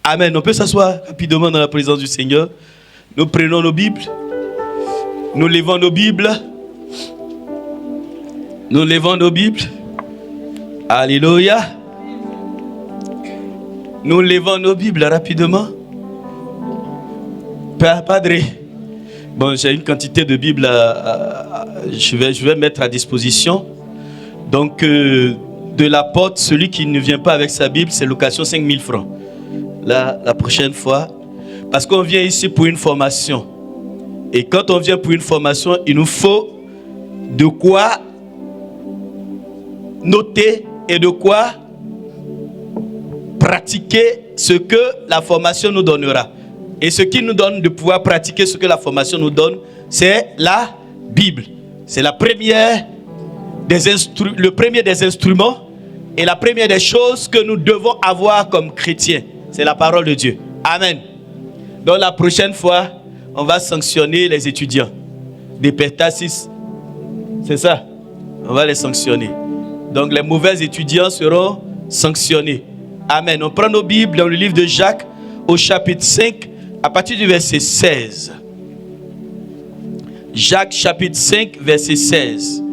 Amen. On peut s'asseoir rapidement dans la présence du Seigneur. Nous prenons nos Bibles. Nous levons nos Bibles. Nous levons nos Bibles. Alléluia. Nous levons nos Bibles rapidement. Padre. Bon, j'ai une quantité de Bibles je vais mettre à disposition. Donc, de la porte, celui qui ne vient pas avec sa Bible, c'est location 5 000 francs. La prochaine fois. Parce qu'on vient ici pour une formation. Et quand on vient pour une formation, il nous faut de quoi noter et de quoi pratiquer ce que la formation nous donnera. Et ce qui nous donne de pouvoir pratiquer ce que la formation nous donne, c'est la Bible. C'est la première le premier des instruments et la première des choses que nous devons avoir comme chrétiens. C'est la parole de Dieu. Amen. Donc la prochaine fois, on va sanctionner les étudiants des Pertasis. C'est ça. On va les sanctionner. Donc les mauvais étudiants seront sanctionnés. Amen. On prend nos Bibles dans le livre de Jacques au chapitre 5 à partir du verset 16. Jacques chapitre 5 verset 16.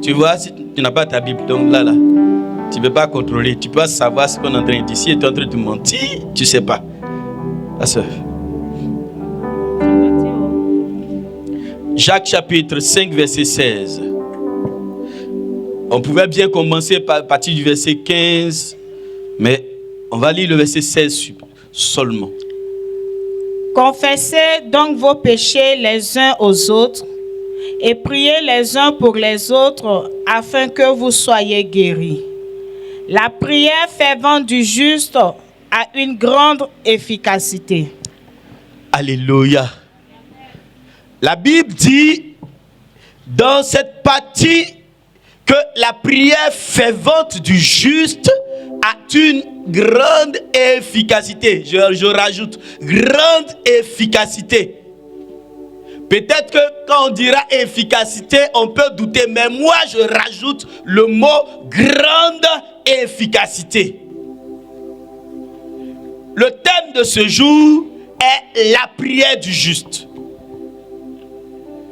Tu vois, si tu n'as pas ta Bible, donc là, tu ne peux pas contrôler. Tu peux pas savoir ce qu'on est en train de dire. Si tu es en train de mentir, tu ne sais pas. La soeur. Jacques chapitre 5 verset 16. On pouvait bien commencer à partir du verset 15, mais on va lire le verset 16 seulement. Confessez donc vos péchés les uns aux autres et priez les uns pour les autres afin que vous soyez guéris. La prière fervente du juste a une grande efficacité. Alléluia. La Bible dit dans cette partie que la prière fervente du juste a une grande efficacité. Je rajoute, grande efficacité. Peut-être que quand on dira efficacité, on peut douter, mais moi je rajoute le mot grande efficacité. Le thème de ce jour est la prière du juste.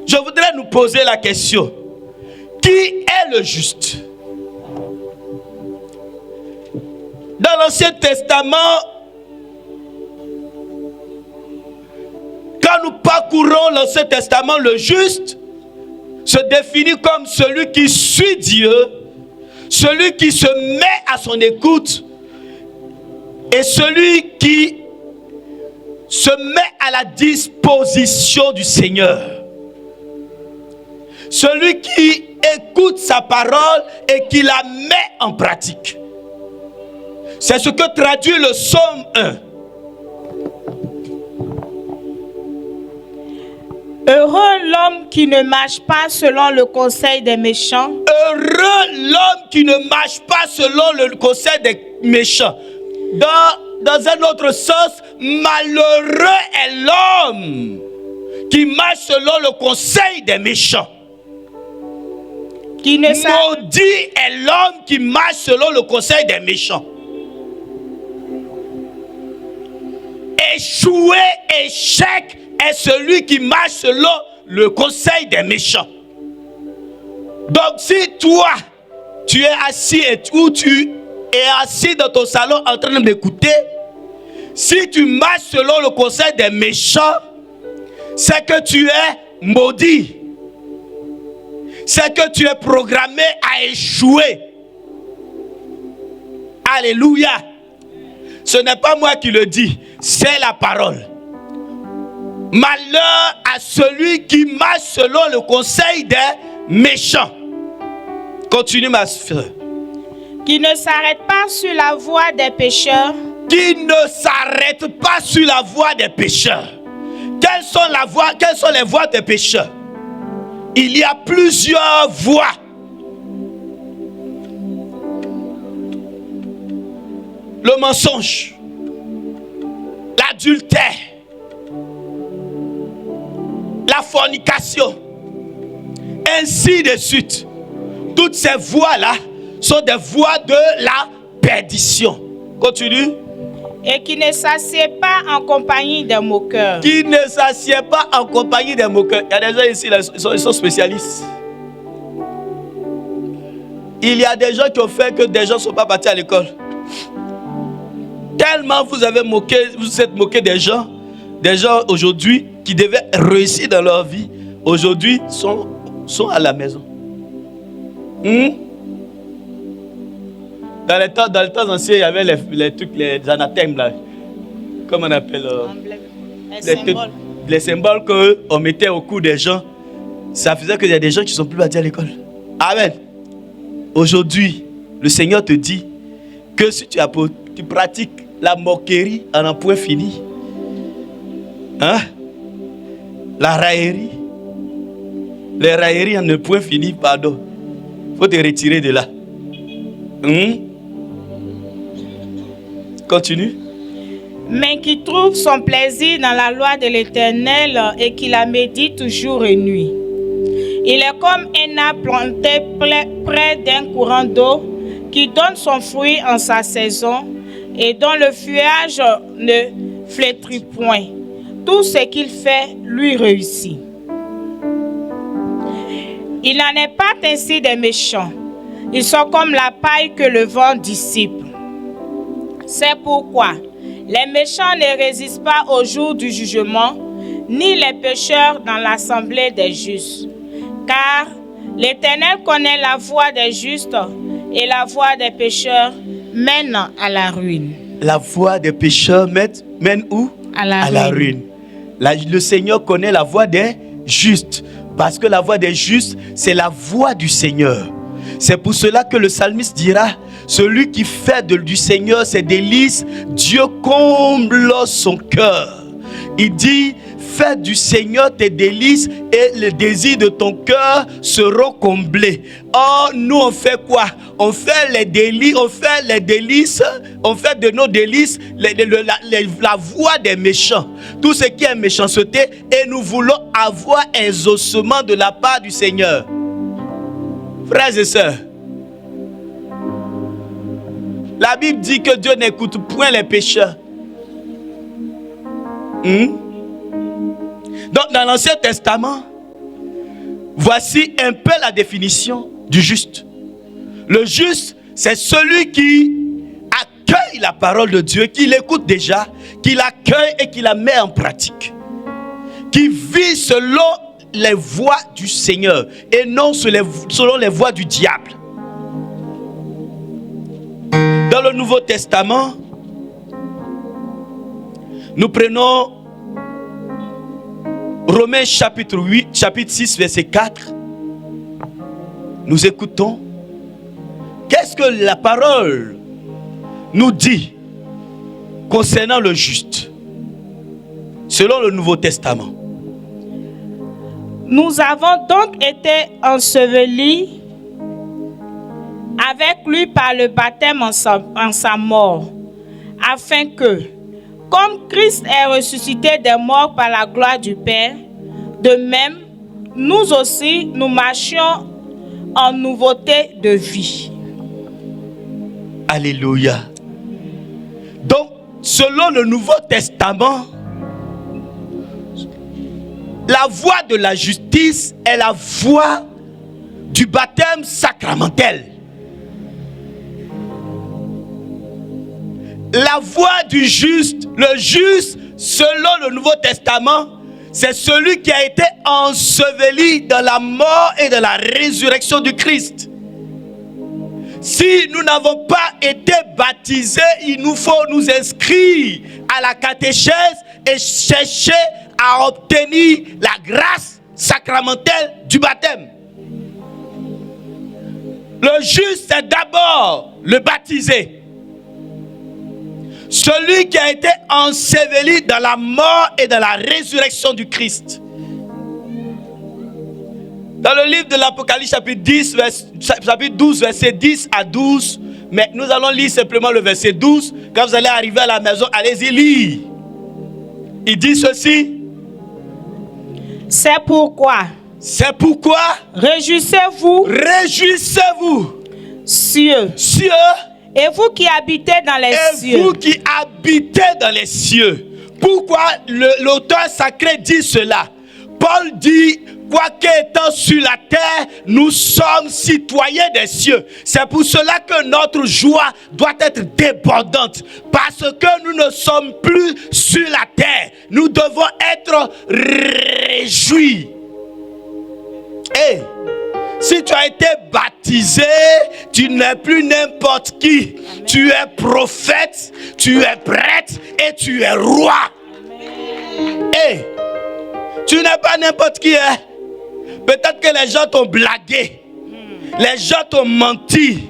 Je voudrais nous poser la question. Qui est le juste? Dans l'Ancien Testament, quand nous parcourons l'Ancien Testament, le juste se définit comme celui qui suit Dieu, celui qui se met à son écoute et celui qui se met à la disposition du Seigneur. Celui qui écoute sa parole et qui la met en pratique. C'est ce que traduit le psaume 1. Heureux l'homme qui ne marche pas selon le conseil des méchants. Heureux l'homme qui ne marche pas selon le conseil des méchants. Dans un autre sens, malheureux est l'homme qui marche selon le conseil des méchants. Maudit est l'homme qui marche selon le conseil des méchants. Échoué, échec est celui qui marche selon le conseil des méchants. Donc si toi, tu es assis ou tu es assis dans ton salon en train de m'écouter, si tu marches selon le conseil des méchants, c'est que tu es maudit. C'est que tu es programmé à échouer. Alléluia. Ce n'est pas moi qui le dis, c'est la parole. Malheur à celui qui marche selon le conseil des méchants. Continue ma soeur. Qui ne s'arrête pas sur la voie des pécheurs. Qui ne s'arrête pas sur la voie des pécheurs. Quelles sont les voies des pécheurs? Il y a plusieurs voies. Le mensonge, l'adultère, la fornication, ainsi de suite. Toutes ces voies-là sont des voies de la perdition. Continue. et qui ne s'assied pas en compagnie des moqueurs. Qui ne s'assied pas en compagnie des moqueurs. Il y a des gens ici, ils sont spécialistes. Il y a des gens qui ont fait que des gens ne sont pas partis à l'école. Tellement vous êtes moqué des gens aujourd'hui qui devaient réussir dans leur vie, aujourd'hui sont à la maison. Dans les temps anciens, il y avait les trucs, les anathèmes là. Comment on appelle les symboles qu'on mettait au cou des gens. Ça faisait qu'il y a des gens qui ne sont plus partis à l'école. Amen. Aujourd'hui, le Seigneur te dit que si tu pratiques la moquerie en un point fini, la raillerie, les railleries en un point fini, pardon, il faut te retirer de là. Continue. Mais qui trouve son plaisir dans la loi de l'Éternel et qui la médite jour et nuit. Il est comme un arbre planté près d'un courant d'eau qui donne son fruit en sa saison et dont le feuillage ne flétrit point. Tout ce qu'il fait lui réussit. Il n'en est pas ainsi des méchants. Ils sont comme la paille que le vent dissipe. C'est pourquoi les méchants ne résistent pas au jour du jugement, ni les pécheurs dans l'assemblée des justes. Car l'Éternel connaît la voie des justes et la voie des pécheurs mène à la ruine. La voie des pécheurs mène où? À la ruine. Le Seigneur connaît la voie des justes. Parce que la voie des justes, c'est la voie du Seigneur. C'est pour cela que le psalmiste dira, celui qui fait du Seigneur ses délices, Dieu comble son cœur. Il dit, fais du Seigneur tes délices et les désirs de ton cœur seront comblés. Or, nous on fait quoi? On fait les délices, on fait de nos délices la voie des méchants. Tout ce qui est méchanceté, et nous voulons avoir exaucement de la part du Seigneur. Frères et sœurs, la Bible dit que Dieu n'écoute point les pécheurs. Donc dans l'Ancien Testament, voici un peu la définition du juste. Le juste, c'est celui qui accueille la parole de Dieu, qui l'écoute déjà, qui l'accueille et qui la met en pratique. Qui vit selon les voies du Seigneur et non selon les voies du diable. Dans le Nouveau Testament, nous prenons Romains chapitre 6, verset 4. Nous écoutons. Qu'est-ce que la parole nous dit concernant le juste, selon le Nouveau Testament? Nous avons donc été ensevelis avec lui par le baptême en sa mort, afin que, comme Christ est ressuscité des morts par la gloire du Père, de même, nous aussi, nous marchions en nouveauté de vie. Alléluia. Donc, selon le Nouveau Testament, la voie de la justice est la voie du baptême sacramentel. La voie du juste, le juste, selon le Nouveau Testament, c'est celui qui a été enseveli dans la mort et dans la résurrection du Christ. Si nous n'avons pas été baptisés, il nous faut nous inscrire à la catéchèse et chercher à obtenir la grâce sacramentelle du baptême. Le juste, c'est d'abord le baptisé. Celui qui a été enseveli dans la mort et dans la résurrection du Christ. Dans le livre de l'Apocalypse, chapitre 12, verset 10 à 12, mais nous allons lire simplement le verset 12. Quand vous allez arriver à la maison, allez-y lire. Il dit ceci. C'est pourquoi. Réjouissez-vous. Réjouissez-vous. Cieux. Cieux. Et vous qui habitez dans les Et cieux. vous qui habitez dans les cieux. Pourquoi l'auteur sacré dit cela? Paul dit, quoiqu'étant sur la terre, nous sommes citoyens des cieux. C'est pour cela que notre joie doit être débordante. Parce que nous ne sommes plus sur la terre. Nous devons être réjouis. Et si tu as été baptisé, tu n'es plus n'importe qui. Amen. Tu es prophète, tu es prêtre et tu es roi. Et tu n'es pas n'importe qui. Hein? Peut-être que les gens t'ont blagué. Les gens t'ont menti.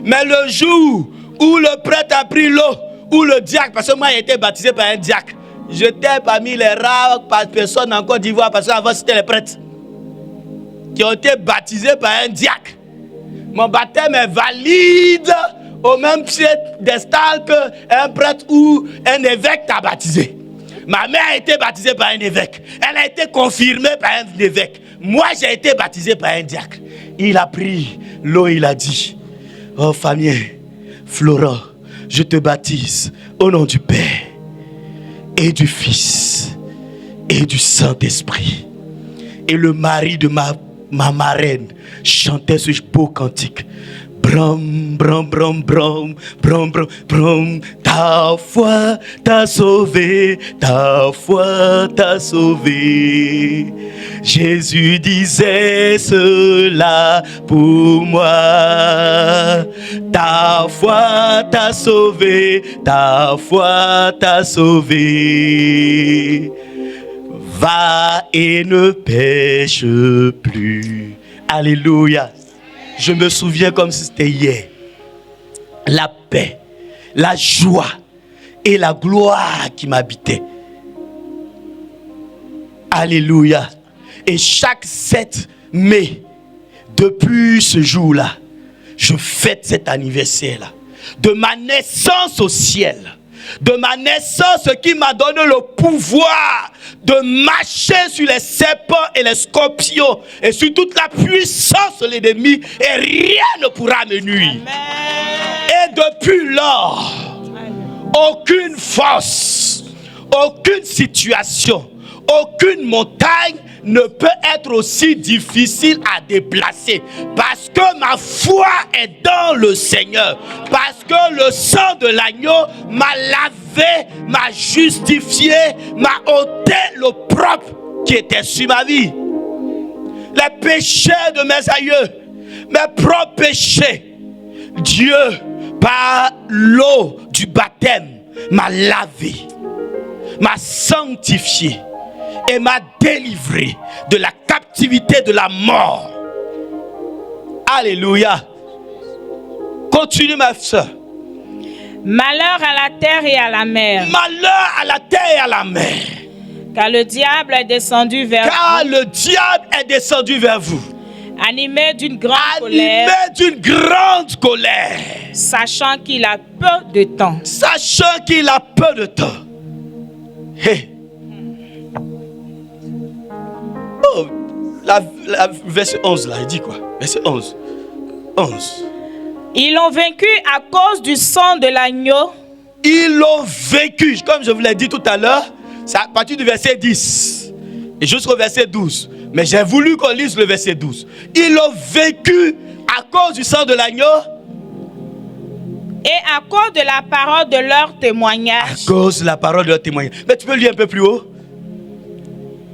Mais le jour où le prêtre a pris l'eau, ou le diacre, parce que moi j'ai été baptisé par un diacre. J'étais parmi les rares personnes en Côte d'Ivoire, parce qu'avant c'était les prêtres qui ont été baptisés par un diacre. Mon baptême est valide au même piédestal qu'un prêtre ou un évêque t'a baptisé. Ma mère a été baptisée par un évêque. Elle a été confirmée par un évêque. Moi, j'ai été baptisé par un diacre. Il a pris l'eau, il a dit, oh Fabien, Florent, je te baptise au nom du Père et du Fils et du Saint-Esprit. Et le mari de ma marraine chantait ce beau cantique. Brum, brum, brum, brum, brum, brum, brum. Ta foi t'a sauvé, ta foi t'a sauvé. Jésus disait cela pour moi. Ta foi t'a sauvé, ta foi t'a sauvé. Va et ne pêche plus. Alléluia. Je me souviens comme si c'était hier. La paix, la joie et la gloire qui m'habitaient. Alléluia. Et chaque 7 mai, depuis ce jour-là, je fête cet anniversaire-là. De ma naissance au ciel. De ma naissance qui m'a donné le pouvoir de marcher sur les serpents et les scorpions et sur toute la puissance de l'ennemi et rien ne pourra me nuire. Amen. Et depuis lors, aucune force, aucune situation, aucune montagne ne peut être aussi difficile à déplacer parce que ma foi est dans le Seigneur, parce que le sang de l'agneau m'a lavé, m'a justifié, m'a ôté l'opprobre qui était sur ma vie. Les péchés de mes aïeux, mes propres péchés, Dieu par l'eau du baptême m'a lavé, m'a sanctifié et m'a délivré de la captivité de la mort. Alléluia. Continue ma soeur. Malheur à la terre et à la mer. Malheur à la terre et à la mer. Car le diable est descendu vers vous. Car le diable est descendu vers vous. Animé d'une grande colère. Animé d'une grande colère. Sachant qu'il a peu de temps. Sachant qu'il a peu de temps. Hey. Oh, la verset 11 là, il dit quoi? Verset 11. 11. Ils l'ont vaincu à cause du sang de l'agneau. Ils l'ont vaincu, comme je vous l'ai dit tout à l'heure, c'est à partir du verset 10 et jusqu'au verset 12. Mais j'ai voulu qu'on lise le verset 12. Ils l'ont vaincu à cause du sang de l'agneau. Et à cause de la parole de leur témoignage. À cause de la parole de leur témoignage. Mais tu peux lire un peu plus haut.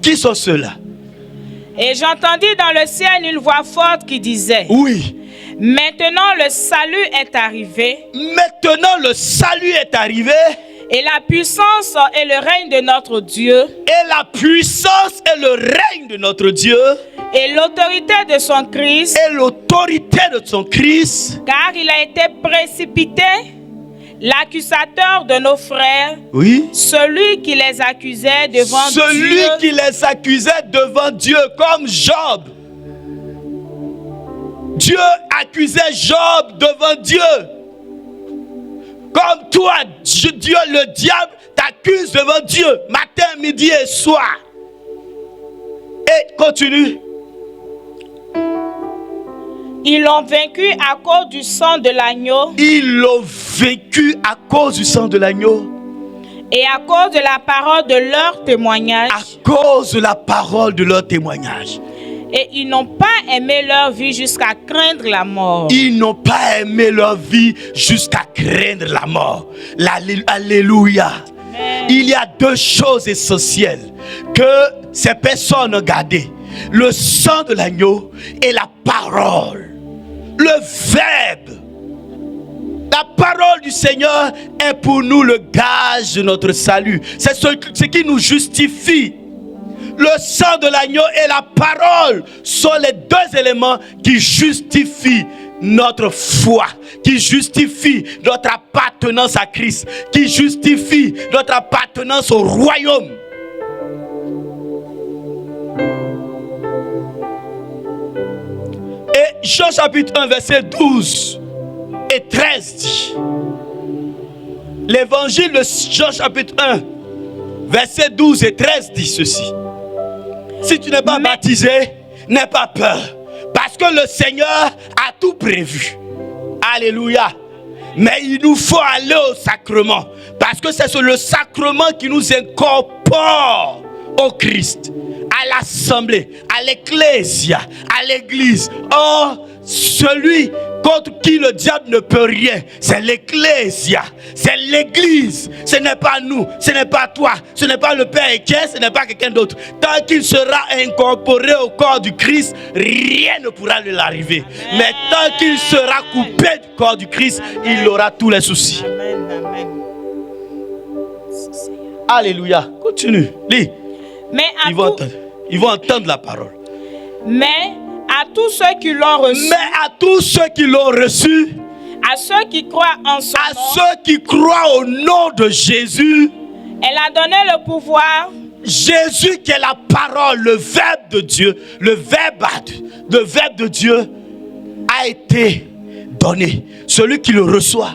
Qui sont ceux-là? Et j'entendis dans le ciel une voix forte qui disait: oui. Maintenant le salut est arrivé. Maintenant le salut est arrivé. Et la puissance et le règne de notre Dieu. Et la puissance et le règne de notre Dieu. Et l'autorité de son Christ. Et l'autorité de son Christ. Car il a été précipité, l'accusateur de nos frères. Oui. Celui qui les accusait devant Dieu. Celui qui les accusait devant Dieu, comme Job. Dieu accusait Job devant Dieu. Comme toi, Dieu, le diable t'accuse devant Dieu, matin, midi et soir. Et continue. Ils l'ont vaincu à cause du sang de l'agneau. Ils l'ont vaincu à cause du sang de l'agneau. Et à cause de la parole de leur témoignage. À cause de la parole de leur témoignage. Et ils n'ont pas aimé leur vie jusqu'à craindre la mort. Ils n'ont pas aimé leur vie jusqu'à craindre la mort. Alléluia. Amen. Il y a deux choses essentielles que ces personnes ont gardées. Le sang de l'agneau et la parole. Le verbe. La parole du Seigneur est pour nous le gage de notre salut. C'est ce qui nous justifie. Le sang de l'agneau et la parole sont les deux éléments qui justifient notre foi, qui justifient notre appartenance à Christ, qui justifient notre appartenance au royaume. Et Jean chapitre 1 verset 12 et 13 dit, l'évangile de Jean chapitre 1 verset 12 et 13 dit ceci. Si tu n'es pas baptisé, n'aie pas peur. Parce que le Seigneur a tout prévu. Alléluia. Mais il nous faut aller au sacrement. Parce que c'est le sacrement qui nous incorpore au Christ, à l'assemblée, à l'ecclésia, à l'église. Or, celui contre qui le diable ne peut rien, c'est l'ecclésia, c'est l'église. Ce n'est pas nous, ce n'est pas toi, ce n'est pas le Père Étienne, ce n'est pas quelqu'un d'autre. Tant qu'il sera incorporé au corps du Christ, rien ne pourra lui arriver. Mais tant qu'il sera coupé du corps du Christ, il aura tous les soucis. Amen, amen. Alléluia. Continue, lis. Mais Ils vont entendre la parole. Mais à tous ceux qui l'ont reçu, Mais à tous ceux qui l'ont reçu, à ceux qui croient en son à nom, ceux qui croient au nom de Jésus, elle a donné le pouvoir. Jésus qui est la parole, le verbe de Dieu, le verbe de Dieu a été donné. Celui qui le reçoit,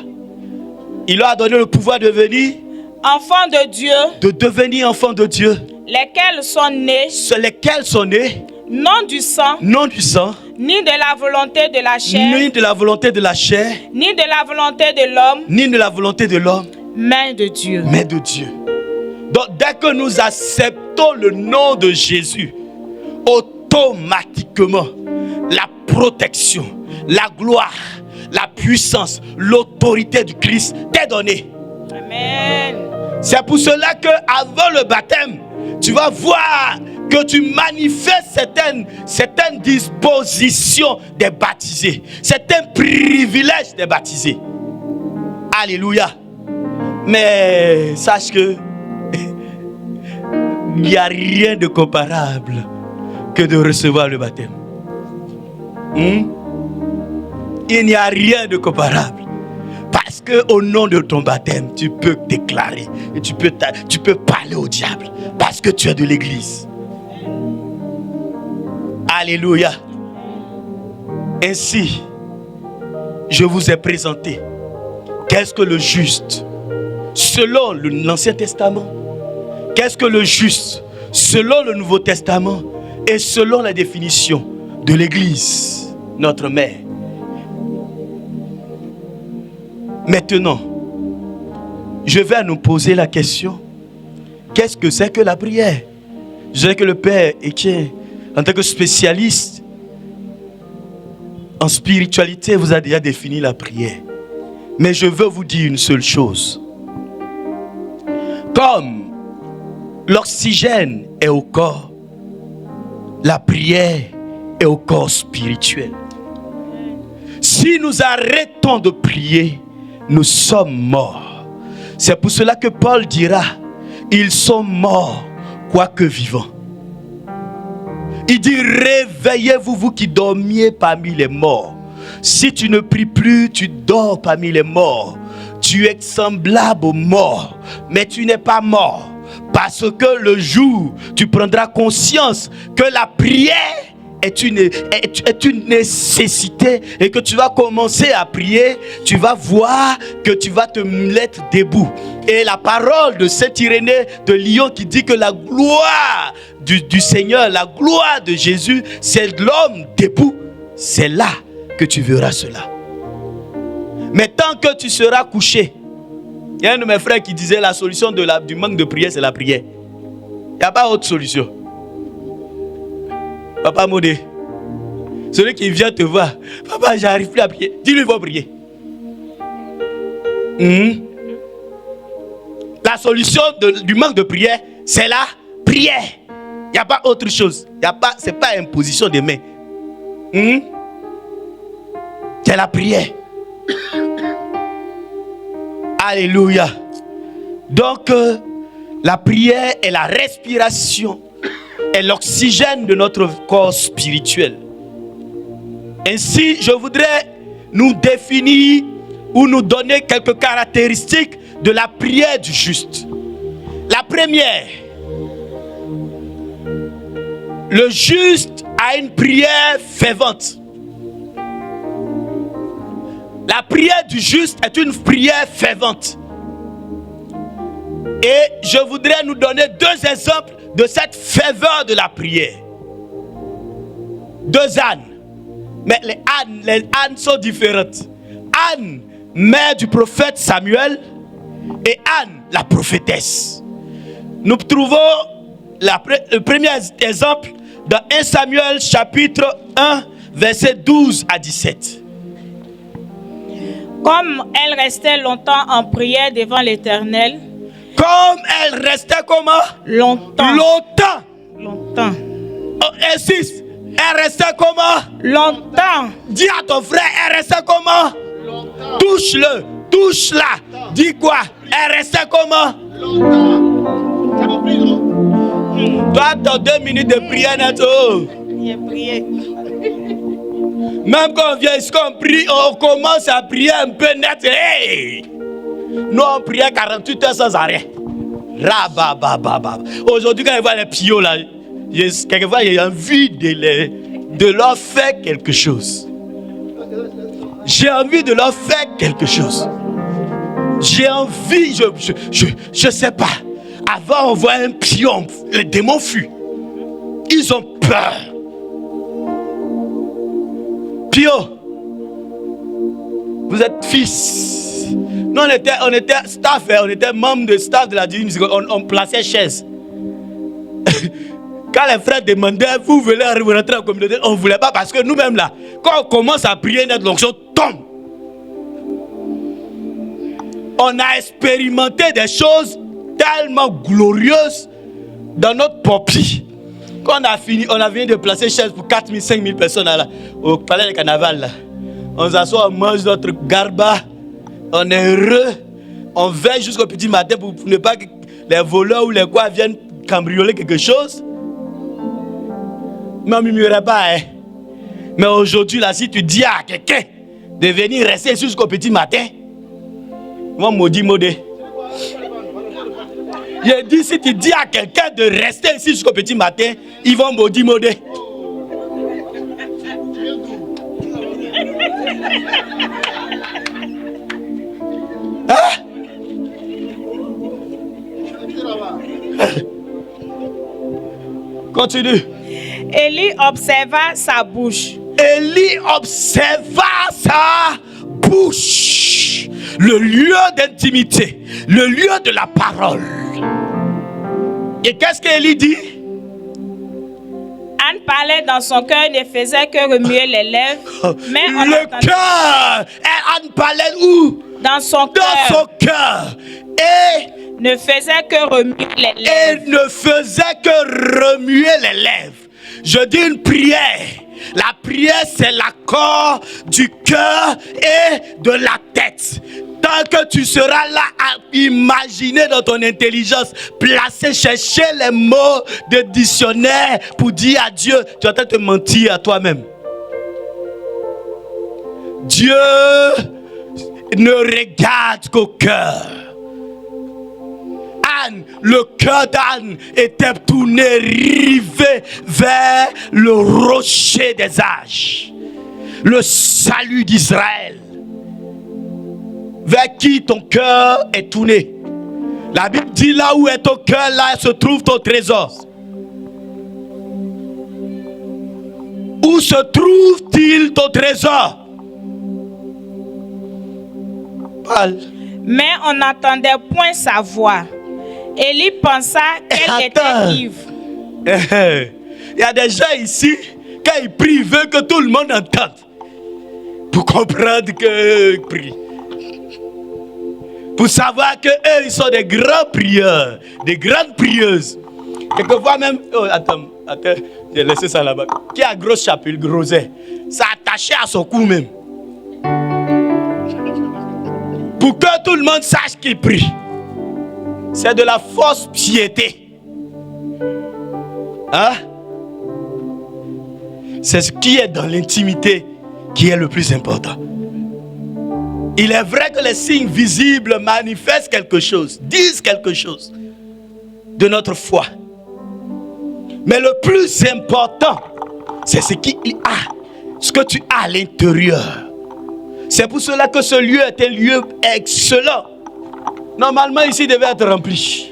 il leur a donné le pouvoir de devenir Enfants de Dieu, de devenir enfants de Dieu, lesquels sont nés, lesquels sont nés non du sang, non du sang, ni de la volonté de la chair, ni de la volonté de la chair, ni de la volonté de l'homme, ni de la volonté de l'homme, mais de Dieu. mais de Dieu. Donc dès que nous acceptons le nom de Jésus, automatiquement la protection, la gloire, la puissance, l'autorité du Christ t'est donnée. Amen. C'est pour cela que avant le baptême, tu vas voir que tu manifestes certaines dispositions des baptisés, certains privilèges des baptisés. Alléluia. Mais sache que il n'y a rien de comparable que de recevoir le baptême. Il n'y a rien de comparable. Parce qu'au nom de ton baptême, tu peux déclarer et tu peux parler au diable. Parce que tu es de l'église. Alléluia. Ainsi, je vous ai présenté qu'est-ce que le juste selon l'Ancien Testament, qu'est-ce que le juste selon le Nouveau Testament et selon la définition de l'église, notre mère. Maintenant, je vais nous poser la question, qu'est-ce que c'est que la prière? Je sais que le Père Étienne, en tant que spécialiste en spiritualité, vous a déjà défini la prière. Mais je veux vous dire une seule chose. Comme l'oxygène est au corps, la prière est au corps spirituel. Si nous arrêtons de prier, nous sommes morts. C'est pour cela que Paul dira, ils sont morts, quoique vivants. Il dit, réveillez-vous, vous qui dormiez parmi les morts. Si tu ne pries plus, tu dors parmi les morts. Tu es semblable aux morts, mais tu n'es pas mort. Parce que le jour, tu prendras conscience que la prière est une nécessité et que tu vas commencer à prier, tu vas voir que tu vas te mettre debout. Et la parole de Saint Irénée de Lyon qui dit que la gloire du Seigneur, la gloire de Jésus, c'est l'homme debout. C'est là que tu verras cela. Mais tant que tu seras couché, il y a un de mes frères qui disait la solution du manque de prière, c'est la prière. Il n'y a pas autre solution. Papa Modé, celui qui vient te voir, papa, j'arrive plus à prier. Dis-lui, il faut prier. La solution du manque de prière, c'est la prière. Il n'y a pas autre chose. Ce n'est pas imposition des mains. C'est la prière. Alléluia. Donc, la prière est la respiration, est l'oxygène de notre corps spirituel. Ainsi, je voudrais nous définir ou nous donner quelques caractéristiques de la prière du juste. La première, le juste a une prière fervente. La prière du juste est une prière fervente. Et je voudrais nous donner deux exemples de cette ferveur de la prière. Deux ânes. Mais les ânes sont différentes. Anne, mère du prophète Samuel, et Anne, la prophétesse. Nous trouvons le premier exemple dans 1 Samuel chapitre 1, versets 12 à 17. Comme elle restait longtemps en prière devant l'Éternel. Comme elle restait comment? Longtemps. Oh, insiste. Elle restait comment? Longtemps. Dis à ton frère, elle restait comment? Longtemps. Touche-la. Dis quoi? Elle restait comment? Longtemps. Ça m'a pris, non? Toi, dans 2 minutes de prière, Nato. J'ai prié. Même quand on vient ici, on commence à prier un peu net. Hey! Nous, on priait 48 heures sans arrêt. Aujourd'hui, quand je vois les piaux là, quelquefois, j'ai envie de leur faire quelque chose. J'ai envie de leur faire quelque chose. J'ai envie, je sais pas. Avant, on voit un pion, les démons fuient. Ils ont peur. Pio, vous êtes fils. Nous, on était staff, on était membre de staff de la Divine Miséricorde. On plaçait chaises. Quand les frères demandaient, vous voulez rentrer en communauté, on ne voulait pas parce que nous-mêmes là, quand on commence à prier, notre onction tombe. On a expérimenté des choses tellement glorieuses dans notre popie. Quand on a fini de placer chaise pour 4 000, 5 000 personnes là, au palais de carnaval, là, on s'assoit, on mange notre garba, on est heureux, on veille jusqu'au petit matin pour ne pas que les voleurs ou les quoi viennent cambrioler quelque chose. Mais on ne murmurait pas. Hein. Mais aujourd'hui, là, si tu dis à quelqu'un de venir rester jusqu'au petit matin, moi, maudit, maudit. J'ai dit, si tu dis à quelqu'un de rester ici jusqu'au petit matin, ils vont maudire, maudit. Hein? Continue. Élie observa sa bouche. Élie observa sa bouche. Le lieu d'intimité, le lieu de la parole. Et qu'est-ce qu'Élie dit? Anne parlait dans son cœur, ne faisait que remuer les lèvres. Mais le cœur. Anne parlait où? Dans son cœur. Dans son cœur. Et ne faisait que remuer les lèvres. Et ne faisait que remuer les lèvres. Je dis une prière. La prière, c'est l'accord du cœur et de la tête. Tant que tu seras là à imaginer dans ton intelligence, placer, chercher les mots de dictionnaire pour dire à Dieu, tu es en train de te mentir à toi-même. Dieu ne regarde qu'au cœur. Anne, le cœur d'Anne était tourné, rivé vers le rocher des âges, le salut d'Israël. Vers qui ton cœur est tourné? La Bible dit là où est ton cœur, là se trouve ton trésor. Où se trouve-t-il ton trésor? Parle. Mais on n'entendait point sa voix. Élie pensa qu'elle Attends. était ivre. Il y a des gens ici, quand ils prient, ils veulent que tout le monde entende. Pour comprendre qu'ils prient. Pour savoir qu'eux, ils sont des grands prieurs, des grandes prieuses. Quelquefois même... Oh, attends, j'ai laissé ça là-bas. Qui a gros chapeau, groset, ça attaché à son cou même. Pour que tout le monde sache qu'il prie. C'est de la fausse piété. Hein? C'est ce qui est dans l'intimité qui est le plus important. Il est vrai que les signes visibles manifestent quelque chose, disent quelque chose de notre foi. Mais le plus important, c'est ce que tu as à l'intérieur. C'est pour cela que ce lieu est un lieu excellent. Normalement, ici, il devait être rempli.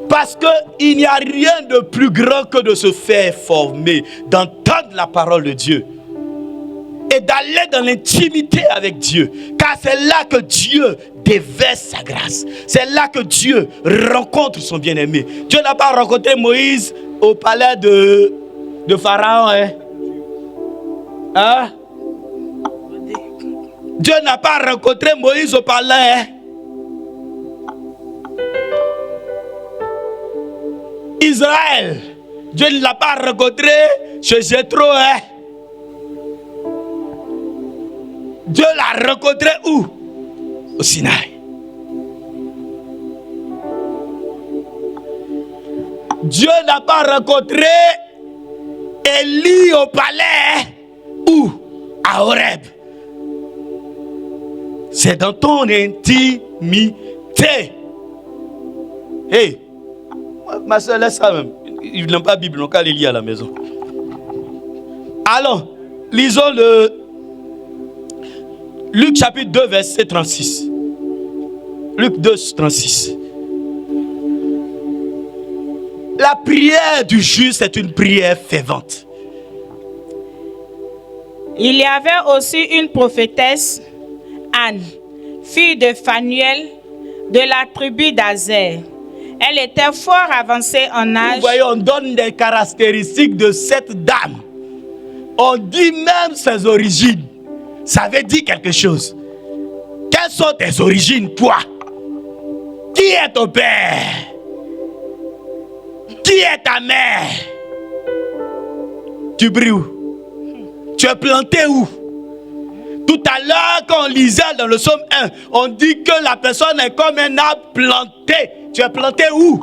Parce qu'il n'y a rien de plus grand que de se faire former, d'entendre la parole de Dieu et d'aller dans l'intimité avec Dieu. Car c'est là que Dieu déverse sa grâce. C'est là que Dieu rencontre son bien-aimé. Dieu n'a pas rencontré Moïse au palais de Pharaon. Hein? Dieu n'a pas rencontré Moïse au palais. Israël, Dieu ne l'a pas rencontré chez Jéthro. Dieu l'a rencontré où? Au Sinaï. Dieu n'a pas rencontré Élie au palais. Où? À Horeb. C'est dans ton intimité. Hey, ma soeur, laisse ça même. Ils n'ont pas de Bible, ils n'ont qu'à les lire à la maison. Alors, lisons le Luc chapitre 2, verset 36. Luc 2, 36. La prière du juste est une prière fervente. Il y avait aussi une prophétesse, Anne, fille de Phanuel, de la tribu d'Azer. Elle était fort avancée en âge. Vous voyez, on donne des caractéristiques de cette dame. On dit même ses origines. Ça veut dire quelque chose. Quelles sont tes origines, toi? Qui est ton père? Qui est ta mère? Tu brilles où? Tu es planté où? Tout à l'heure, quand on lisait dans le psaume 1, on dit que la personne est comme un arbre planté. Tu es planté où?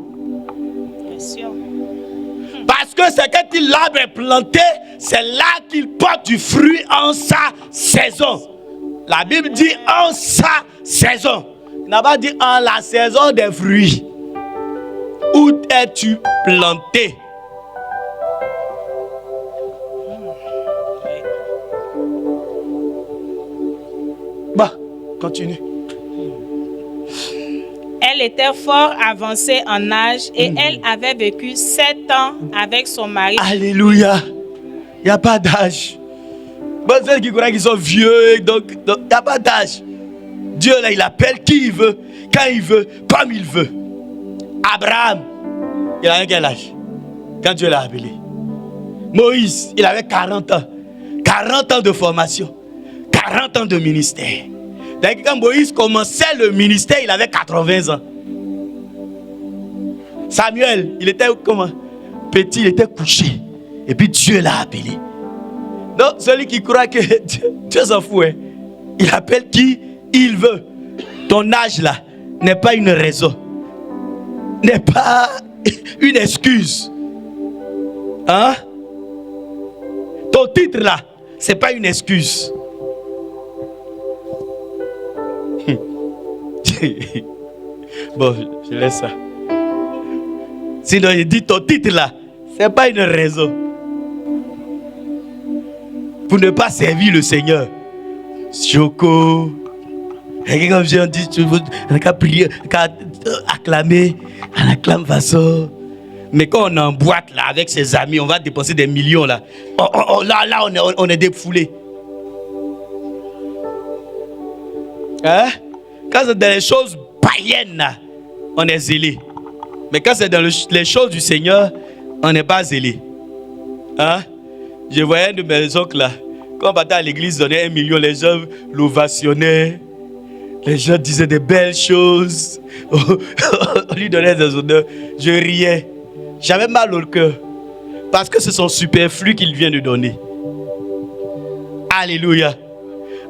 Parce que c'est quand l'arbre est planté, c'est là qu'il porte du fruit en sa saison. La Bible dit en sa saison. Il n'a pas dit en la saison des fruits. Où es-tu planté? Bah, continue. Elle était fort avancée en âge et elle avait vécu 7 ans avec son mari. Alléluia. Il n'y a pas d'âge. Bon, ceux qui croient qu'ils sont vieux, donc il n'y a pas d'âge. Dieu, là, il appelle qui il veut, quand il veut, comme il veut. Abraham, il avait quel âge quand Dieu l'a appelé? Moïse, il avait 40 ans. 40 ans de formation. 40 ans de ministère. Donc, quand Moïse commençait le ministère, il avait 80 ans. Samuel, il était comment? Petit, il était couché. Et puis Dieu l'a appelé. Donc, celui qui croit que Dieu s'en fout, hein? Il appelle qui il veut. Ton âge là n'est pas une raison. N'est pas une excuse. Hein? Ton titre là, c'est pas une excuse. Bon, je laisse ça. Sinon, il dit ton titre là, c'est pas une raison pour ne pas servir le Seigneur. Choco. Comme j'ai dit, tu veux prier, acclamer, on acclame façon. Mais quand on est en boîte là avec ses amis, on va dépenser des millions là. Là, on est défoulé. Hein? Quand c'est dans les choses païennes, on est zélé. Mais quand c'est dans les choses du Seigneur, on n'est pas zélé. Hein? Je voyais un de mes oncles là. Quand on partait à l'église, donnait 1 million, les gens l'ovationnaient. Les gens disaient des belles choses. On lui donnait des honneurs. Je riais. J'avais mal au cœur. Parce que c'est son superflu qu'il vient de donner. Alléluia.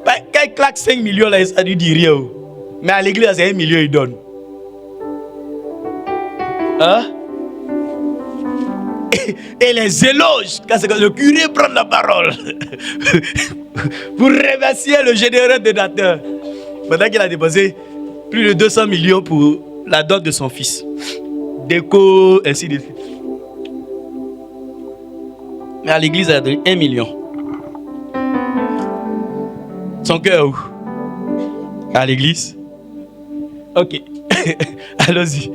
Ben, quand il claque 5 millions, là, ça lui dit rien. Mais à l'église, c'est 1 million, il donne. Hein? Et les éloges, quand c'est que le curé prend la parole pour remercier le généreux donateur. Maintenant qu'il a déposé plus de 200 millions pour la dot de son fils. Déco, ainsi de suite. Mais à l'église, il a donné 1 million. Son cœur où? À l'église? Ok. Allons-y.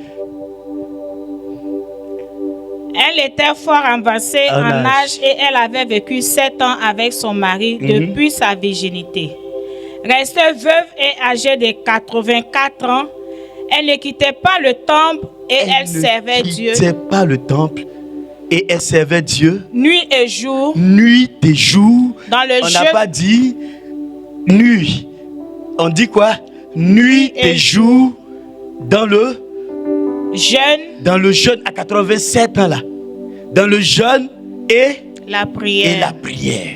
Elle était fort avancée en âge et elle avait vécu 7 ans avec son mari depuis sa virginité. Restée veuve et âgée de 84 ans, elle ne quittait pas le temple et elle servait Dieu. Elle ne quittait pas le temple et elle servait Dieu. Nuit et jour. Nuit et jour. Dans le On n'a pas dit nuit. On dit quoi? Nuit et jour dans le jeûne. Dans le jeûne à 87 ans là. Dans le jeûne et la prière. Et la prière.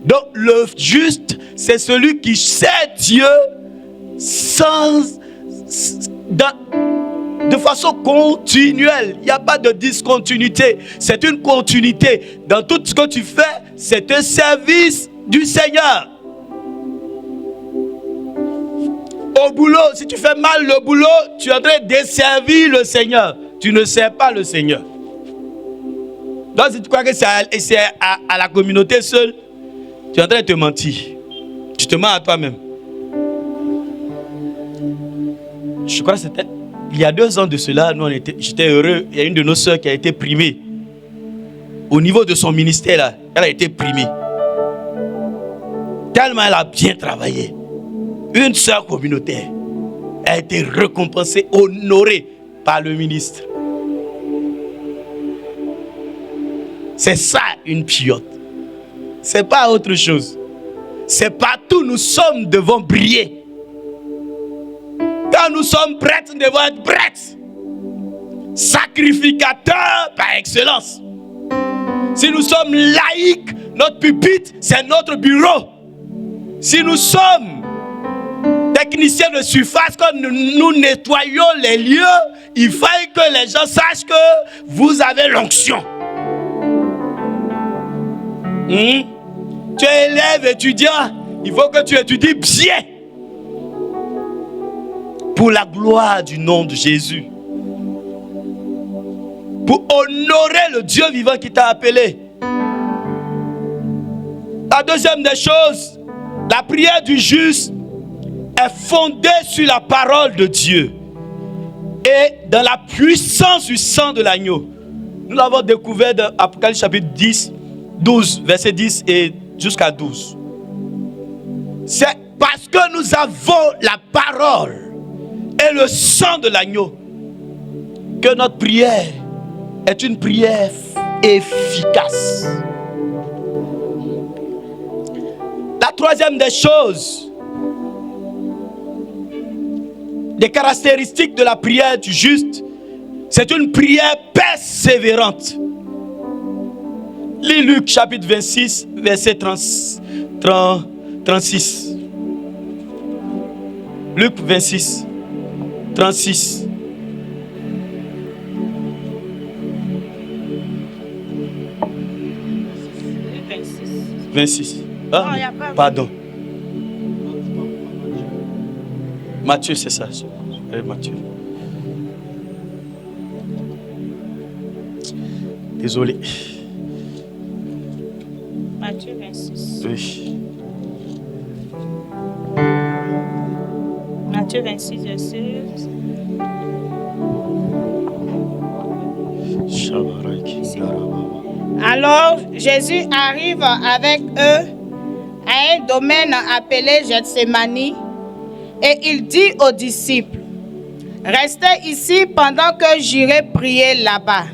Donc le juste, c'est celui qui sert Dieu de façon continuelle. Il n'y a pas de discontinuité. C'est une continuité. Dans tout ce que tu fais, c'est un service du Seigneur. Au boulot, si tu fais mal le boulot, tu es en train de desservir le Seigneur. Tu ne sers pas le Seigneur. Donc si tu crois que c'est à la communauté seule, tu es en train de te mentir. Tu te mens à toi-même. Je crois que c'était il y a 2 ans de cela, j'étais heureux. Il y a une de nos sœurs qui a été primée. Au niveau de son ministère, là, elle a été primée. Tellement elle a bien travaillé. Une sœur communautaire a été récompensée, honorée par le ministre. C'est ça une piote. C'est pas autre chose. C'est partout nous sommes devons briller. Quand nous sommes prêts, nous devons être prêts. Sacrificateurs par excellence. Si nous sommes laïcs, notre pupitre, c'est notre bureau. Si nous sommes techniciens de surface, quand nous nettoyons les lieux, il faut que les gens sachent que vous avez l'onction. Tu es élève, étudiant, il faut que tu étudies bien. Pour la gloire du nom de Jésus. Pour honorer le Dieu vivant qui t'a appelé. La deuxième des choses, la prière du juste est fondée sur la parole de Dieu et dans la puissance du sang de l'agneau. Nous l'avons découvert dans Apocalypse chapitre 12, verset 10 et jusqu'à 12. C'est parce que nous avons la parole et le sang de l'agneau que notre prière est une prière efficace. La troisième des choses, des caractéristiques de la prière du juste, c'est une prière persévérante. Lis Luc chapitre 26, verset 36. Luc 26, 36. « 26. Ah, non, pardon. Matthieu, c'est ça. Matthieu. Désolé. Matthieu 26. Oui. Matthieu 26, verset. Alors Jésus arrive avec eux à un domaine appelé Gethsémani Et il dit aux disciples, « Restez ici pendant que j'irai prier là-bas. »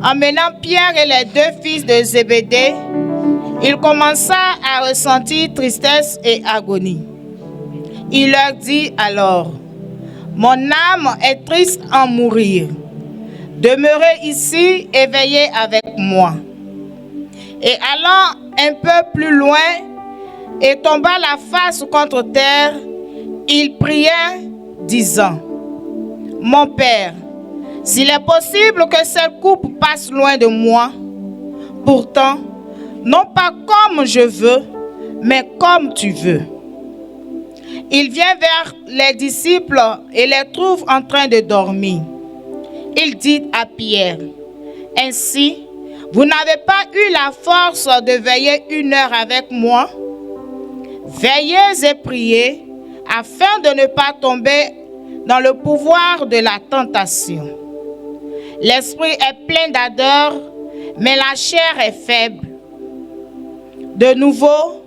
Emmenant Pierre et les 2 fils de Zébédée, il commença à ressentir tristesse et agonie. Il leur dit alors, « Mon âme est triste à en mourir. Demeurez ici et veillez avec moi. » Et allant un peu plus loin et tomba la face contre terre, il pria, disant, « Mon Père, s'il est possible que cette coupe passe loin de moi, pourtant, non pas comme je veux, mais comme tu veux. » Il vient vers les disciples et les trouve en train de dormir. Il dit à Pierre, « Ainsi, vous n'avez pas eu la force de veiller 1 heure avec moi? Veillez et priez, afin de ne pas tomber dans le pouvoir de la tentation. L'esprit est plein d'ardeur, mais la chair est faible. » De nouveau,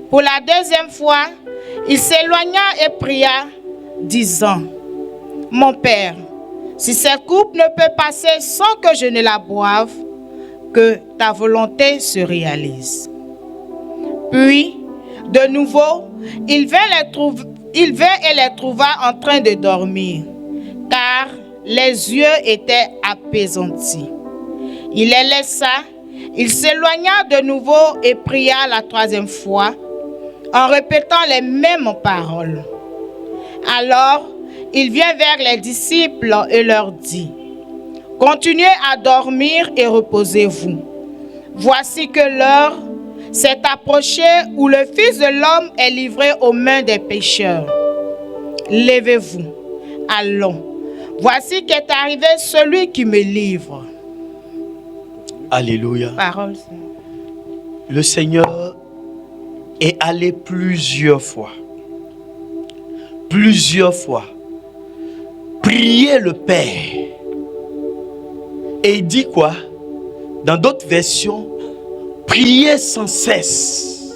pour la 2e fois, il s'éloigna et pria, disant, « Mon Père, si cette coupe ne peut passer sans que je ne la boive, que ta volonté se réalise. » Puis, de nouveau, il vint et les trouva en train de dormir, car les yeux étaient apaisantis. Il les laissa, il s'éloigna de nouveau et pria la 3e fois, en répétant les mêmes paroles. Alors, il vient vers les disciples et leur dit, « Continuez à dormir et reposez-vous. Voici que l'heure s'est approchée où le Fils de l'homme est livré aux mains des pécheurs. Levez-vous, allons. Voici qu'est arrivé celui qui me livre. » Alléluia. Parole. Le Seigneur est allé plusieurs fois, prier le Père. Et il dit quoi? Dans d'autres versions, prier sans cesse.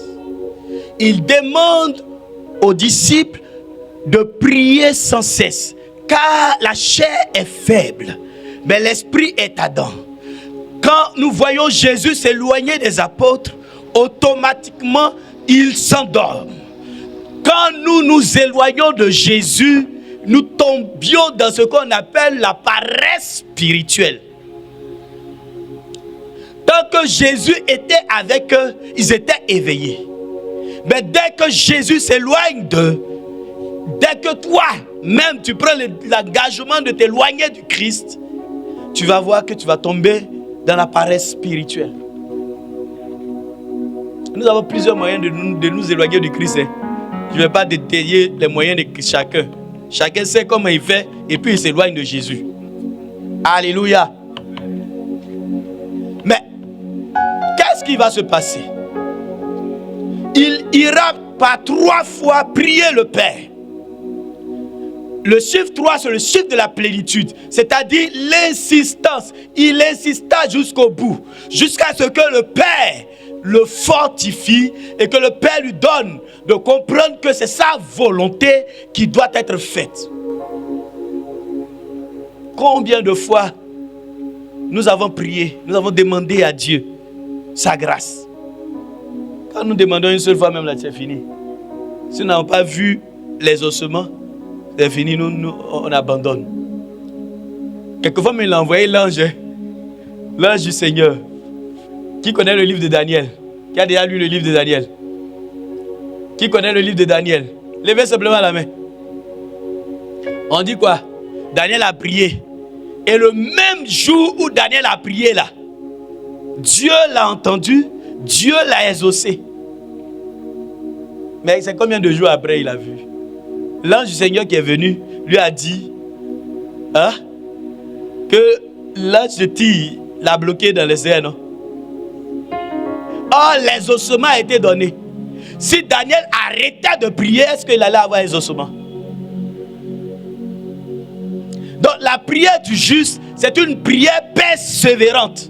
Il demande aux disciples de prier sans cesse, car la chair est faible, mais l'esprit est ardent. Quand nous voyons Jésus s'éloigner des apôtres, automatiquement, ils s'endorment. Quand nous nous éloignons de Jésus, nous tombions dans ce qu'on appelle la paresse spirituelle. Tant que Jésus était avec eux, ils étaient éveillés. Mais dès que Jésus s'éloigne d'eux, dès que toi-même tu prends l'engagement de t'éloigner du Christ, tu vas voir que tu vas tomber dans la paresse spirituelle. Nous avons plusieurs moyens de nous éloigner du Christ. Je ne vais pas détailler les moyens de chacun. Chacun sait comment il fait et puis il s'éloigne de Jésus. Alléluia. Mais qu'est-ce qui va se passer? Il ira par 3 fois prier le Père. Le chiffre 3, c'est le chiffre de la plénitude, c'est-à-dire l'insistance. Il insista jusqu'au bout, jusqu'à ce que le Père le fortifie et que le Père lui donne de comprendre que c'est sa volonté qui doit être faite. Combien de fois nous avons prié, nous avons demandé à Dieu sa grâce. Quand nous demandons une seule fois, même là, c'est fini. Si nous n'avons pas vu les ossements, c'est fini, on abandonne. Quelquefois, il a envoyé l'ange du Seigneur. Qui connaît le livre de Daniel? Qui a déjà lu le livre de Daniel? Qui connaît le livre de Daniel? Levez simplement la main. On dit quoi? Daniel a prié. Et le même jour où Daniel a prié là, Dieu l'a entendu, Dieu l'a exaucé. Mais c'est combien de jours après il a vu? L'ange du Seigneur qui est venu lui a dit que l'ange de Tyr l'a bloqué dans les airs, non? Or, l'exaucement a été donné. Si Daniel arrêtait de prier, est-ce qu'il allait avoir l'exaucement? Donc, la prière du juste, c'est une prière persévérante.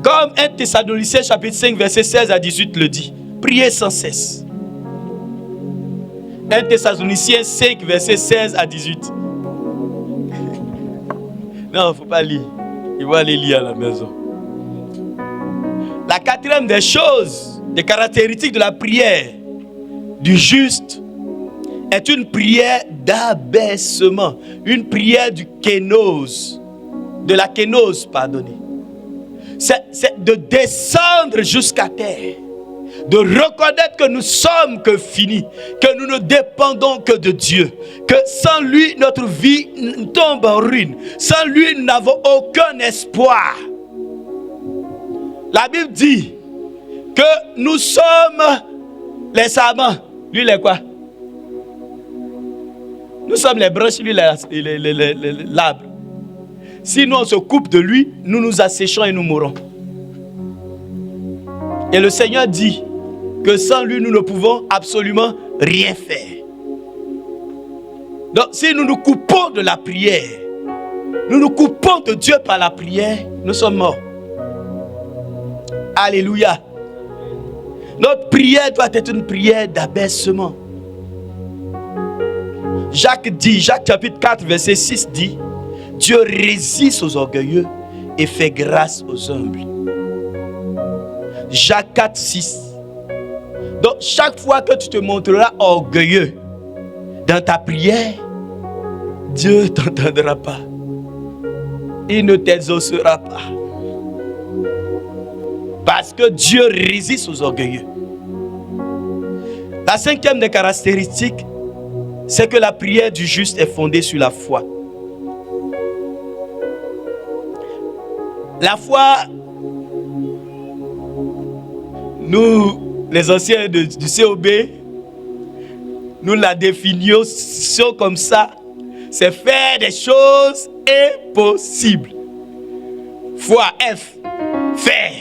Comme 1 Thessaloniciens chapitre 5, verset 16 à 18 le dit. Priez sans cesse. 1 Thessaloniciens 5, versets 16 à 18. Non, il ne faut pas lire. Il va aller lire à la maison. La quatrième des choses, des caractéristiques de la prière du juste, est une prière d'abaissement. Une prière du kénos. De la kénose, pardonnez. C'est de descendre jusqu'à terre. De reconnaître que nous sommes que finis, que nous ne dépendons que de Dieu, que sans lui notre vie tombe en ruine, sans lui nous n'avons aucun espoir. La Bible dit que nous sommes les sarments, lui il est quoi? Nous sommes les branches, lui l'arbre. Si nous on se coupe de lui, nous nous asséchons et nous mourrons. Et le Seigneur dit que sans lui, nous ne pouvons absolument rien faire. Donc, si nous nous coupons de la prière, nous nous coupons de Dieu par la prière, nous sommes morts. Alléluia. Notre prière doit être une prière d'abaissement. Jacques chapitre 4, verset 6 dit, Dieu résiste aux orgueilleux et fait grâce aux humbles. Jacques 4, 6. Donc, chaque fois que tu te montreras orgueilleux dans ta prière, Dieu ne t'entendra pas. Il ne t'exaucera pas. Parce que Dieu résiste aux orgueilleux. La cinquième des caractéristiques, c'est que la prière du juste est fondée sur la foi. La foi, nous, les anciens du COB, nous la définions comme ça. C'est faire des choses impossibles. Foi, F, faire.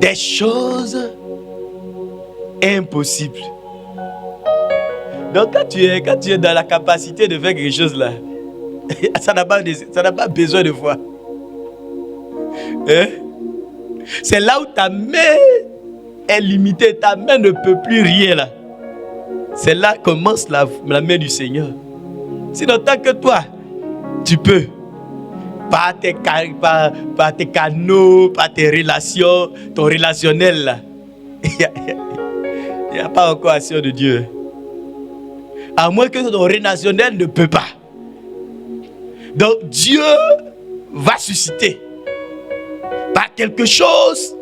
Des choses impossibles. Donc quand tu es dans la capacité de faire quelque chose là, ça n'a pas besoin de foi. Hein? C'est là où ta main est limitée, ta main ne peut plus rien là. C'est là que commence la main du Seigneur. Sinon, tant que toi, tu peux, par tes canaux, par tes relations, ton relationnel là, il n'y a pas encore action de Dieu. À moins que ton relationnel ne peut pas. Donc Dieu va susciter par quelque chose,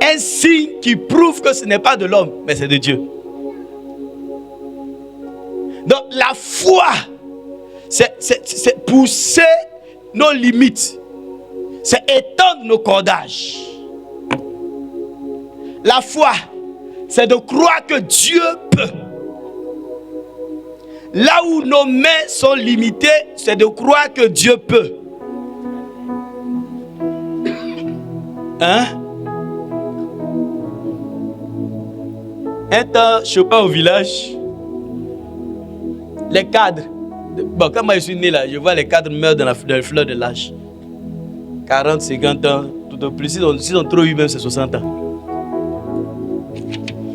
un signe qui prouve que ce n'est pas de l'homme, mais c'est de Dieu. Donc la foi, c'est pousser nos limites, c'est étendre nos cordages. La foi, c'est de croire que Dieu peut. Là où nos mains sont limitées, c'est de croire que Dieu peut. Hein? Un temps, je suis pas au village. Les cadres. Bon, quand moi je suis né là, je vois les cadres meurent dans la fleur de l'âge. 40, 50 ans, tout au plus. S'ils ont trop eu, même c'est 60 ans.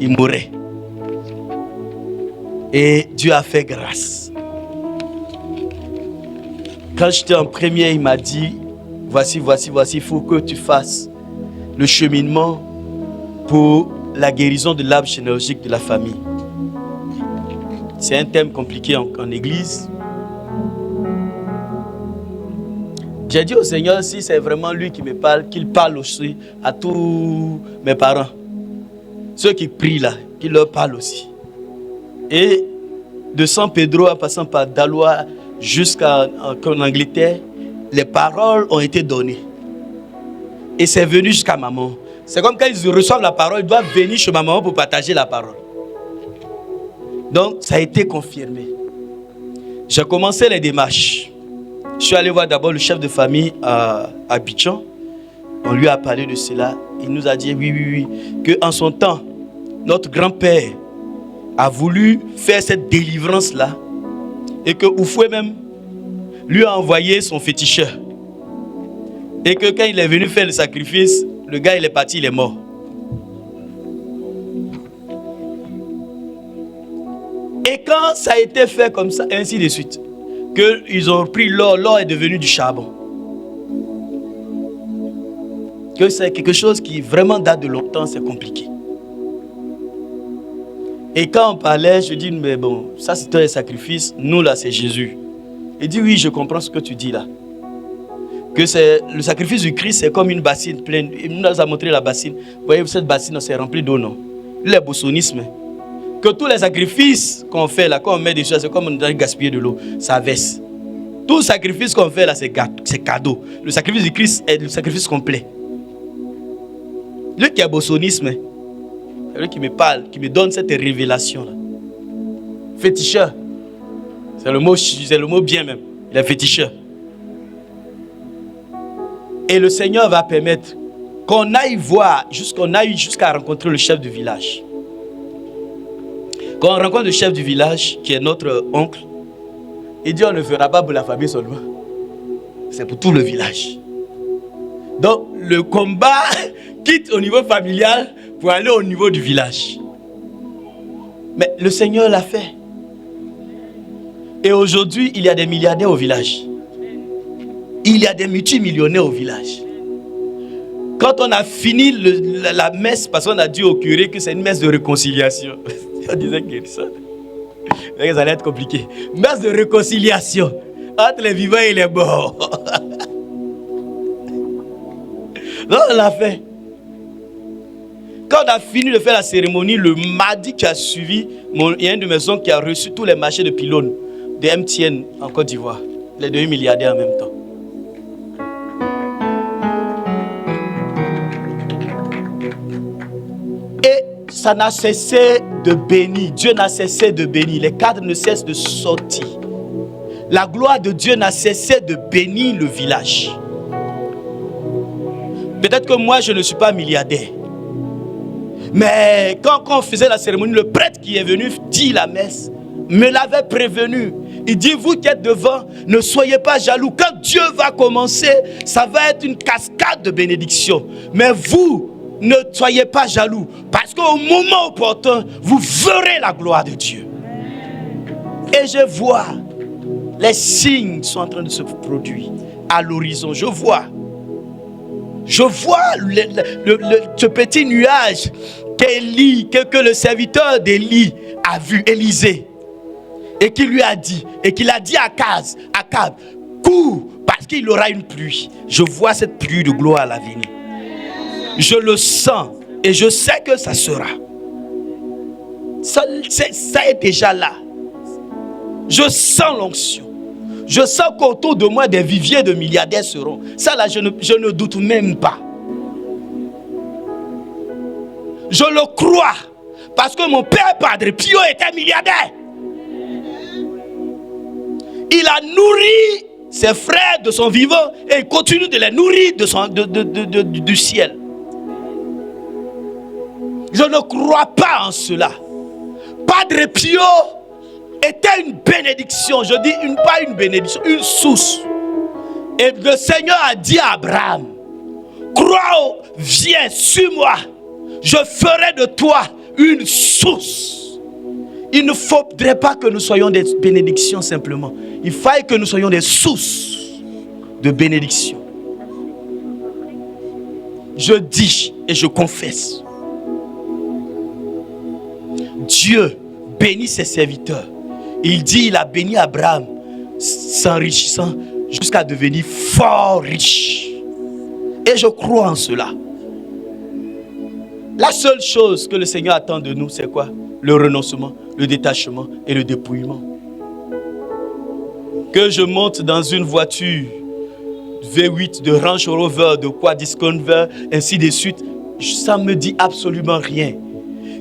Ils mouraient. Et Dieu a fait grâce. Quand j'étais en première, il m'a dit, voici, il faut que tu fasses le cheminement pour la guérison de l'arbre généalogique de la famille. C'est un thème compliqué en église. J'ai dit au Seigneur, si c'est vraiment lui qui me parle, qu'il parle aussi à tous mes parents. Ceux qui prient là, qu'il leur parle aussi. Et de San Pedro en passant par Dalois jusqu'en Angleterre, les paroles ont été données. Et c'est venu jusqu'à maman. C'est comme quand ils reçoivent la parole, ils doivent venir chez ma maman pour partager la parole. Donc, ça a été confirmé. J'ai commencé les démarches. Je suis allé voir d'abord le chef de famille à Abidjan. On lui a parlé de cela. Il nous a dit, oui, qu'en son temps, notre grand-père a voulu faire cette délivrance-là et que Oufoué même lui a envoyé son féticheur. Et que quand il est venu faire le sacrifice, le gars il est parti, il est mort. quand ça a été fait comme ça, ainsi de suite, qu'ils ont pris l'or, l'or est devenu du charbon. Que c'est quelque chose qui vraiment date de longtemps, c'est compliqué. Et quand on parlait, je dis, mais bon, ça c'était un sacrifice, nous là c'est Jésus. Il dit, oui, je comprends ce que tu dis là. Que c'est le sacrifice du Christ, c'est comme une bassine pleine. Il nous a montré la bassine. Vous voyez, cette bassine, c'est rempli d'eau, non? Le boussonisme. Que tous les sacrifices qu'on fait là, quand on met des choses, c'est comme on a gaspillé de l'eau, ça verse. Tout sacrifice qu'on fait là, c'est cadeau. Le sacrifice du Christ est le sacrifice complet. Lui qui a boussonisme, c'est lui qui me parle, qui me donne cette révélation là. Féticheur. C'est le mot bien même. Il est féticheur. Et le Seigneur va permettre qu'on aille voir, qu'on aille jusqu'à rencontrer le chef du village. Quand on rencontre le chef du village, qui est notre oncle, il dit on ne fera pas pour la famille seulement. C'est pour tout le village. Donc le combat quitte au niveau familial pour aller au niveau du village. Mais le Seigneur l'a fait. Et aujourd'hui, il y a des milliardaires au village. Il y a des multimillionnaires au village. Quand on a fini la messe, parce qu'on a dit au curé que c'est une messe de réconciliation. On disait que ça allait être compliqué. Messe de réconciliation entre les vivants et les morts. Donc on l'a fait. Quand on a fini de faire la cérémonie, le mardi qui a suivi, il y a une de mes oncles qui a reçu tous les marchés de pylônes de MTN en Côte d'Ivoire. Les 2 milliardaires en même temps. Et ça n'a cessé de bénir. Dieu n'a cessé de bénir. Les cadres ne cessent de sortir. La gloire de Dieu n'a cessé de bénir le village. Peut-être que moi, je ne suis pas milliardaire. Mais quand on faisait la cérémonie, le prêtre qui est venu dire la messe me l'avait prévenu. Il dit, vous qui êtes devant, ne soyez pas jaloux. Quand Dieu va commencer, ça va être une cascade de bénédictions. Mais vous, ne soyez pas jaloux. Parce qu'au moment opportun, vous verrez la gloire de Dieu. Et je vois, les signes sont en train de se produire à l'horizon. Je vois ce petit nuage que le serviteur d'Élie a vu, Élisée. Et qui lui a dit, et qu'il a dit à Akab, cours, parce qu'il aura une pluie. Je vois cette pluie de gloire à l'avenir. Je le sens, et je sais que ça sera. Ça est déjà là. Je sens l'onction. Je sens qu'autour de moi, des viviers de milliardaires seront. Ça là, je ne doute même pas. Je le crois, parce que mon père Padre Pio était milliardaire. Il a nourri ses frères de son vivant et il continue de les nourrir du ciel. Je ne crois pas en cela. Padre Pio était une bénédiction. Je dis pas une bénédiction, une source. Et le Seigneur a dit à Abraham, crois, viens, suis-moi. Je ferai de toi une source. Il ne faudrait pas que nous soyons des bénédictions simplement. Il faille que nous soyons des sources de bénédiction. Je dis et je confesse. Dieu bénit ses serviteurs. Il dit, il a béni Abraham, s'enrichissant jusqu'à devenir fort riche. Et je crois en cela. La seule chose que le Seigneur attend de nous, c'est quoi? Le renoncement, le détachement et le dépouillement. Que je monte dans une voiture V8 de Range Rover, de quoi Discover, ainsi de suite, ça ne me dit absolument rien.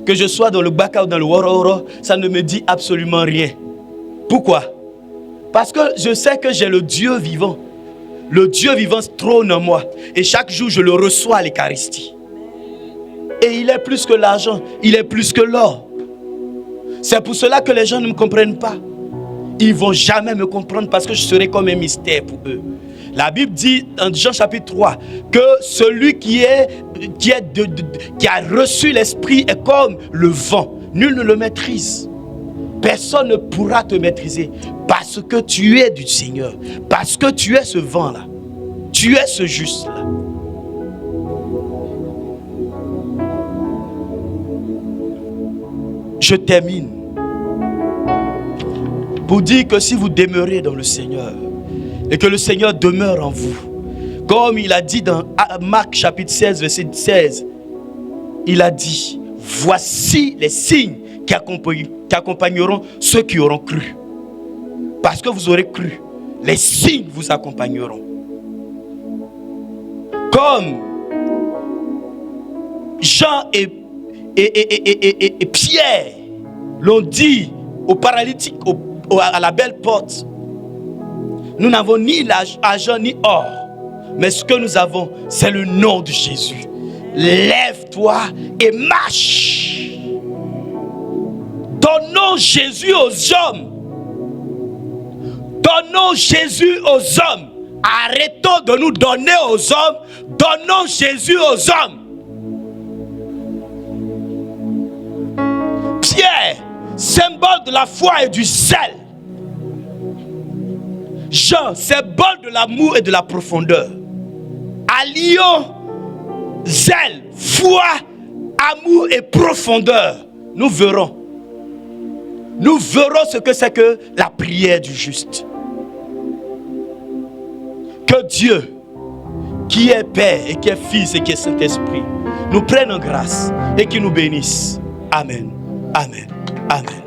Que je sois dans le Baka ou dans le Wororo, ça ne me dit absolument rien. Pourquoi? Parce que je sais que j'ai le Dieu vivant. Le Dieu vivant trône en moi. Et chaque jour, je le reçois à l'Eucharistie. Et il est plus que l'argent, il est plus que l'or. C'est pour cela que les gens ne me comprennent pas. Ils ne vont jamais me comprendre parce que je serai comme un mystère pour eux. La Bible dit en Jean chapitre 3 que celui qui a reçu l'Esprit est comme le vent. Nul ne le maîtrise. Personne ne pourra te maîtriser parce que tu es du Seigneur. Parce que tu es ce vent-là. Tu es ce juste-là. Je termine pour dire que si vous demeurez dans le Seigneur et que le Seigneur demeure en vous, comme il a dit dans Marc chapitre 16, verset 16, il a dit, voici les signes qui accompagneront ceux qui auront cru. Parce que vous aurez cru, les signes vous accompagneront. Comme Jean et Pierre l'ont dit aux paralytiques à la belle porte, nous n'avons ni l'argent ni or, mais ce que nous avons, c'est le nom de Jésus. Lève-toi et marche. Donnons Jésus aux hommes. Donnons Jésus aux hommes. Arrêtons de nous donner aux hommes. Donnons Jésus aux hommes. Pierre, symbole de la foi et du zèle. Jean, symbole de l'amour et de la profondeur. Allions zèle, foi, amour et profondeur. Nous verrons ce que c'est que la prière du juste. Que Dieu, qui est Père et qui est Fils et qui est Saint-Esprit, nous prenne en grâce et qui nous bénisse. Amen. Amen. Amen.